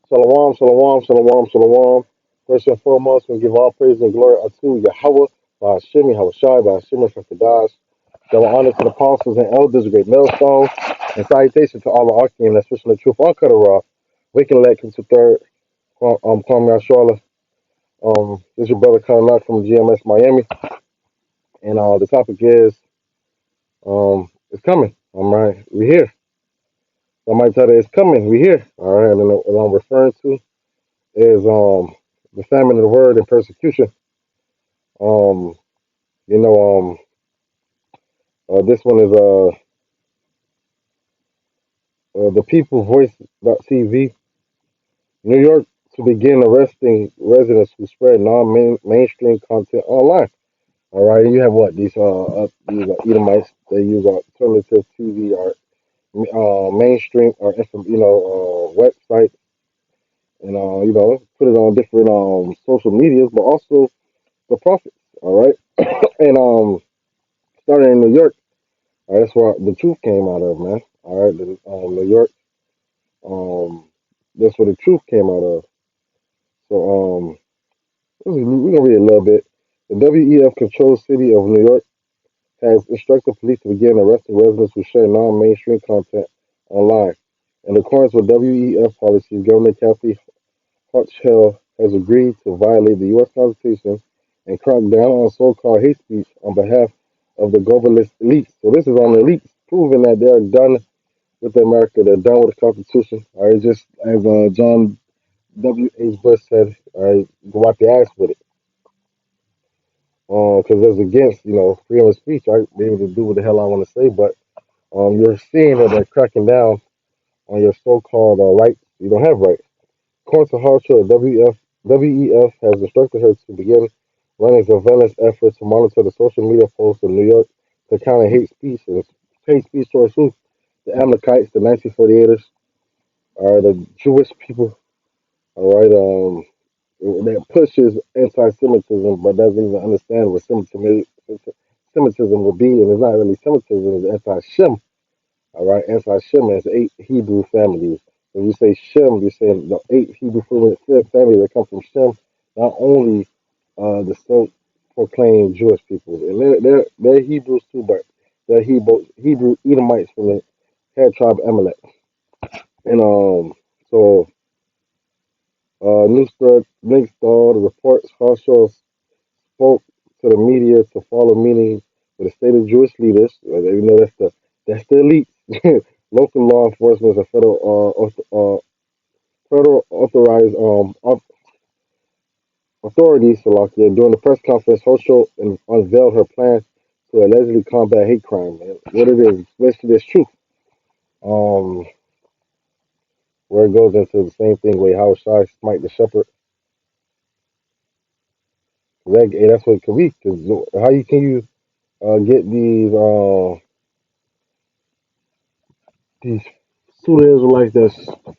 Shalom, shalom, shalom, shalom. First and foremost, we give all praise and glory unto Yahweh, by Hashem, Yahweh Shai, by Hashem, Shakadash. Double honor to the apostles and elders, great millstones, and salutation to all the Archangels, that's pushing the truth on Raw. Waking elect to third, Kwame Yasharla. This is your brother coming out from GMS Miami, and the topic is, it's coming. All right, we're here. Somebody tell you it's coming, we're here. All right, and what I'm referring to is the famine of the word and persecution. Um, you know, this one is the People Voice.tv. New York to begin arresting residents who spread non-mainstream content online. All right, and you have what these Edomites. They use alternative TV or mainstream or websites, and put it on different social medias, but also the prophets. All right, and starting in New York. All right, that's where the truth came out of, man. All right, New York. Um, that's where the truth came out of. So we're gonna read a little bit. The WEF-controlled city of New York has instructed police to begin arresting residents who share non-mainstream content online. In accordance with WEF policies, Governor Kathy Hochul has agreed to violate the U.S. Constitution and crack down on so-called hate speech on behalf of the globalist elites. So this is on the elites, proving that they're done with America. They're done with the Constitution. All right, just as John W.H. Bush said, all right, go out the ass with it. Because it's against, freedom of speech. I be able to do what the hell I want to say, but you're seeing that they're cracking down on your so-called rights. You don't have rights. According to Harshal, WEF has instructed her to begin running surveillance efforts to monitor the social media posts in New York to counter hate speech towards who? The Amalekites, the 1948ers, are the Jewish people. All right, that pushes anti-Semitism, but doesn't even understand what Semitism will be, and it's not really Semitism; it's anti-Shem. All right, anti-Shem is eight Hebrew families. When you say Shem, you're saying the eight Hebrew families that come from Shem, not only the self-proclaimed Jewish people, and they're Hebrews too, but they're Hebrew Edomites from the head tribe Amalek, and so. Newsbreak links to all the reports. Harshaw spoke to the media to follow meetings with the state of Jewish leaders. You know that's the elite, local law enforcement, and federal authorized authorities. So, like, during the press conference, Harshaw unveiled her plan to allegedly combat hate crime. And what it is, basically, it's truth. Um, where it goes into the same thing where how Shai smite the shepherd. That's what it could be. Because how can you get these pseudo Israelites that's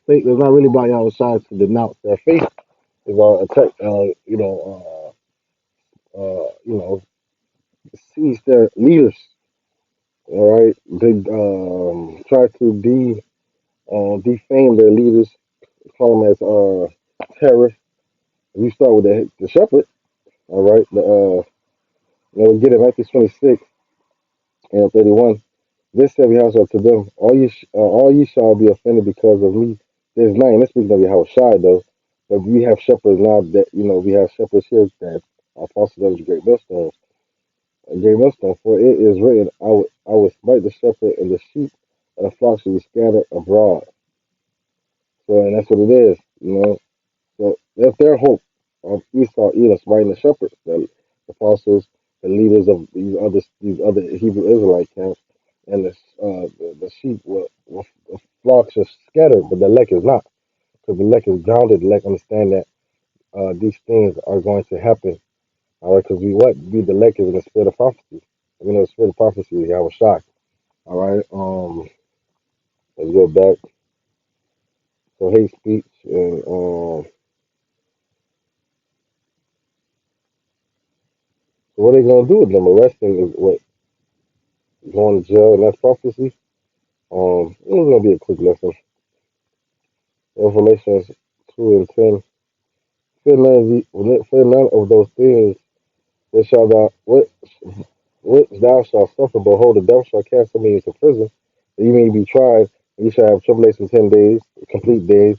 fake, that's not really by our side to denounce their faith, is attack, seize their leaders. All right, they try to defame their leaders, call them as terrorists. If you start with the shepherd, all right, we get it Matthew 26 and 31. This said Yahweh to them, all ye shall be offended because of me. There's nine. This speaking of Yahweh Shai though, but we have shepherds now that we have shepherds here that are apostle that is great millstones. A great millstone, for it is written, I will smite the shepherd and the sheep and the flock shall be scattered abroad. So and that's what it is, So that's their hope of Esau, Edom, smiting the shepherds, the apostles, the leaders of these other Hebrew Israelite camps, and the sheep the flocks are scattered, but the elect is not, because the elect is grounded. The elect understand that these things are going to happen. All right, because we the elect is in the spirit of prophecy. The spirit of prophecy is Yahweh Shai. All right, let's go back. So hate speech and so what are they gonna do with them? Arresting is what, going to jail, and that's prophecy. It was gonna be a quick lesson. Revelations 2 and 10. Fear none of those things which shall thou which thou shalt suffer. Behold, the devil shall cast some of you into prison, that you may be tried, and you shall have tribulation 10 days, complete days.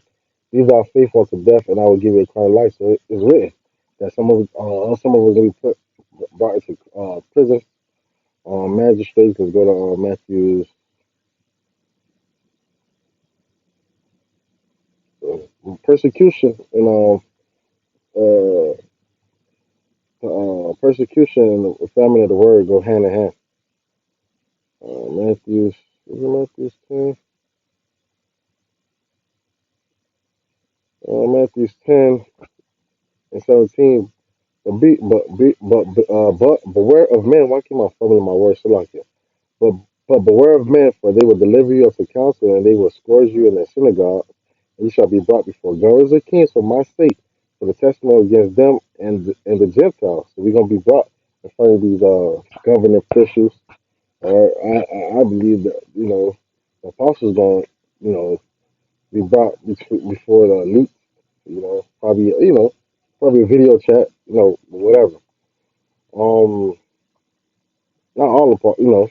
Be thou faithful unto death, and I will give you a crown of life. So it is written that some of us will be brought into prison. Magistrates. Let's go to Matthew's persecution and uh, persecution and the famine of the word go hand in hand. Matthew's is it Matthew's 10? Matthew's 10 and 17. But beware of men. Why keep on fumbling my words so like that? But but beware of men, for they will deliver you up to council, and they will scourge you in the synagogue, and you shall be brought before governors and kings for my sake, for the testimony against them and the Gentiles. So we're gonna be brought in front of these governing officials. Or I believe that the apostles going be brought before the elite. Probably probably a video chat. Whatever. Um, not all the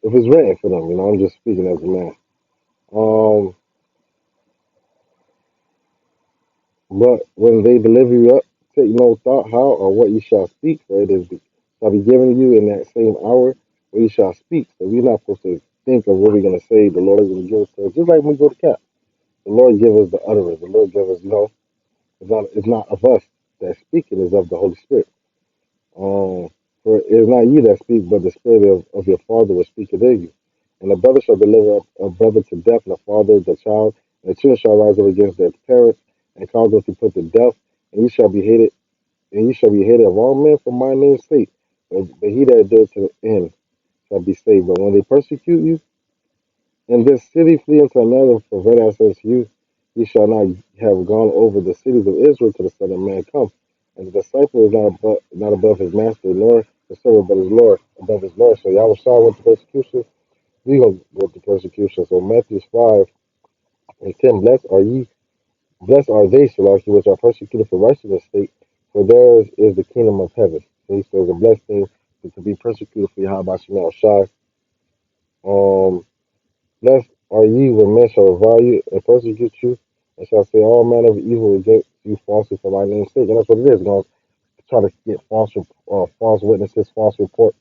if it's written for them. I'm just speaking as a man. Um, but when they deliver you up, take no thought how or what you shall speak, for shall be given you in that same hour what you shall speak. So we're not supposed to think of what we're gonna say. The Lord is gonna give us to us. Just like when we go to camp. The Lord give us the utterance. The Lord give us, it's not of us that speaking, it's of the Holy Spirit. For it is not you that speak, but the Spirit of your Father will speak within you. And a brother shall deliver up a brother to death, and a father the child, and the children shall rise up against their parents, and cause them to put to death, and you shall be hated of all men for my name's sake. But he that endures to the end shall be saved. But when they persecute you, in this city flee into another, for verily I say to you, ye shall not have gone over the cities of Israel to the Son of Man come. And the disciple is not above his master, nor the servant but his Lord above his Lord. So Yahweh Shah went to persecution, we gonna go to persecution. So Matthew 5 and 10, blessed are they, Salaki, which are persecuted for righteousness' sake, for theirs is the kingdom of heaven. See, so it's a blessed thing to be persecuted for Yahweh Shema Shai. Um Blessed are ye when men shall revile you and persecute you, and shall say all manner of evil against you falsely for my name's sake. And that's what it is. Going to try to get false witnesses, false reports,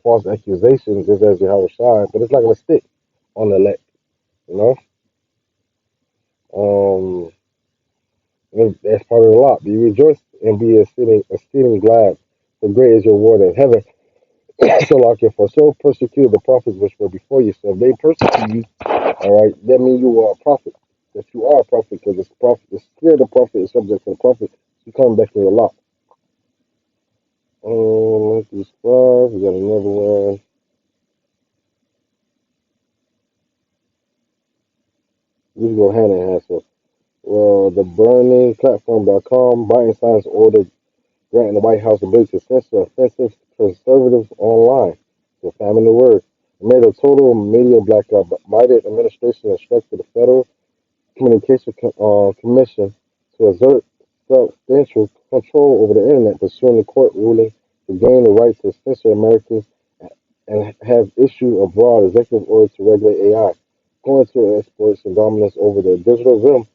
false accusations, just as Yahweh Shai, but it's not going to stick on the elect, you know? That's part of the lot. Be rejoiced and be exceeding glad, for great is your reward in heaven. So, like, if so persecuted the prophets which were before you, so if they persecute you, all right, that means you are a prophet. That you are a prophet, because the spirit of the prophet is subject to the prophet. You come back to the law. Matthew 5, we got another one. These go hand in hand. So, the burningplatform.com, Biden signs order granting the White House ability to censor offensive conservatives online. So, famine the word. Amid a total media blackout, Biden administration instructed the Federal Commission to exert substantial control over the internet, pursuing the court ruling to gain the right to censor Americans and have issued a broad executive order to regulate AI. Going to exports and dominance over the digital realm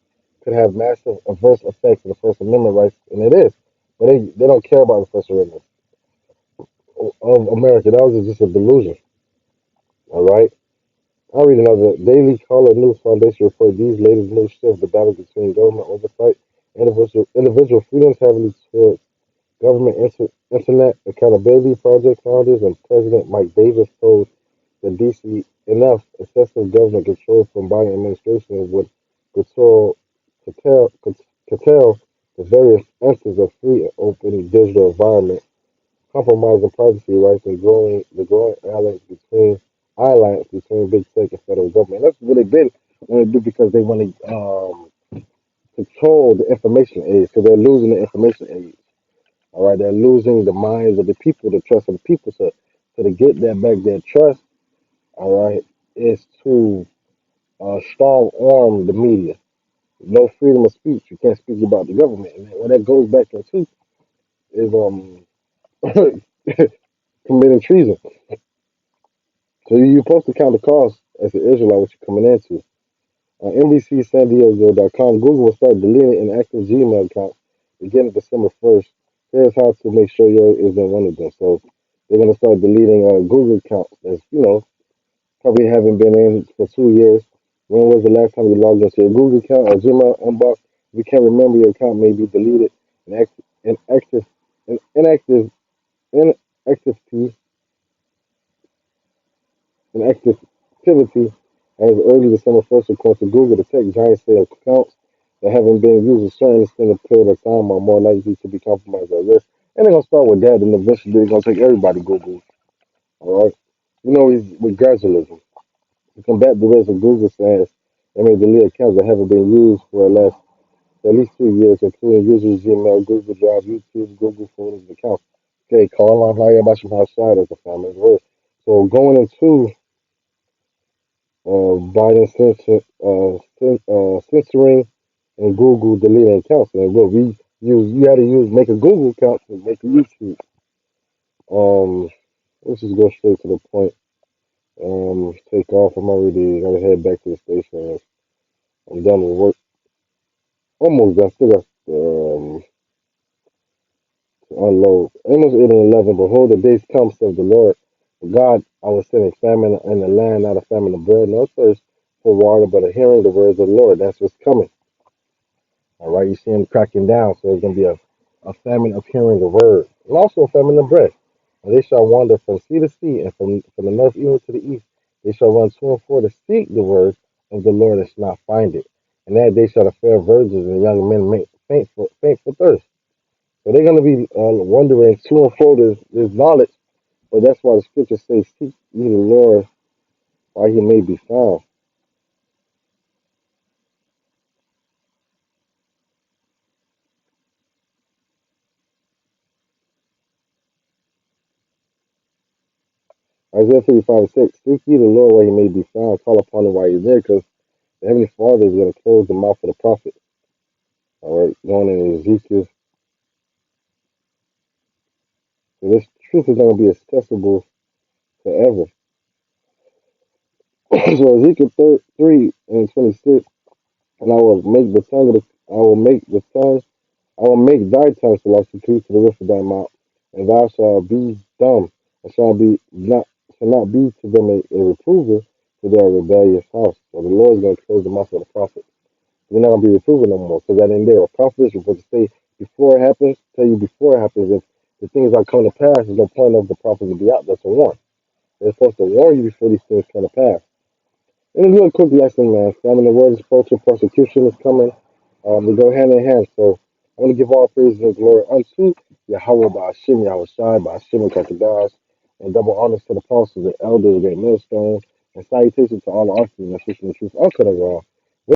could have massive adverse effects on the First Amendment rights, and it is. But they don't care about the First Amendment of America. That was just a delusion. All right. I'll read another. Daily Caller News Foundation report these latest news shift the balance between government oversight and individual freedoms heavily towards government internet accountability project founders and President Mike Davis told the DC enough excessive government control from Biden administration would curtail, curtail, curtail the various instances of free and open digital environment, compromising privacy rights and the growing alliance between big tech and federal government. That's really been want to do because they want to control the information age because they're losing the information age. All right, they're losing the minds of the people, the trust of the people. So to get that back, their trust, all right, is to strong arm the media. No freedom of speech. You can't speak about the government. And what that goes back into is committing treason. So you're supposed to count the cost as an Israelite what you're coming into. NBCSanDiego.com, Google will start deleting inactive Gmail accounts beginning December 1st. Here's how to make sure yours isn't one of them. So they're going to start deleting Google accounts as, probably haven't been in for 2 years. When was the last time you logged into your Google account or Gmail inbox? If you can't remember, your account may be deleted. Inactive, inactive, inactivity, inactivity as early December 1st, according to Google. The tech giant say accounts that haven't been used a certain extended period of time are more likely to be compromised or risk. And they're gonna start with that, and eventually they're gonna take everybody Google. All right, with gradualism. To combat the risk of Google says they may delete accounts that haven't been used for at least 2 years, including users Gmail, Google Drive, YouTube, Google Photos accounts. Okay, call on how about from outside as a family word. So going into Biden censoring and Google deleting accounts. And what we use, you had to use make a Google account to make a YouTube. Um, let's just go straight to the point. Take off. I'm already gonna head back to the station. I'm done with work. Almost done. Still got to unload. Amos 8 and 11. Behold, the days come, says the Lord. God, I will send a famine in the land, not a famine of bread, no thirst for water, but a hearing the words of the Lord. That's what's coming. All right, you see him cracking down. So it's going to be a famine of hearing the word, and also a famine of bread. And they shall wander from sea to sea, and from the north even to the east. They shall run to and fro to seek the word of the Lord and shall not find it. And that day shall the fair virgins and young men make faint for thirst. So they're going to be wandering to and fro this knowledge. But that's why the scripture says, seek ye the Lord while he may be found. Isaiah 55:6, seek ye the Lord while he may be found. Call upon him while he's there, because the Heavenly Father is going to close the mouth of the prophet. All right, going in Ezekiel. So this truth is going to be accessible forever. So Ezekiel 3 and 26, and I will make the tongue, I will make thy tongue to like the truth to the roof of thy mouth, and thou shalt be dumb, and shall not be to them a reprover to their rebellious house. So the Lord is going to close the mouth of the prophet. You're not gonna be reproving no more. Because that in there, a prophet is supposed to say before it happens, tell you before it happens. If the things are coming to pass, there's no point of the prophet to be out there to warn. They're supposed to warn you before these things come to pass. And it's a real quick lesson, man. Famine the word is spiritual persecution is coming. They go hand in hand. So I want to give all praise and glory unto Yahweh Ba'ashim, Yahweh Shai, Ba'ashim and Kakadash, and double honors to the apostles, the elders, the great millstone, and salutations to all the officers and the truth unto the law.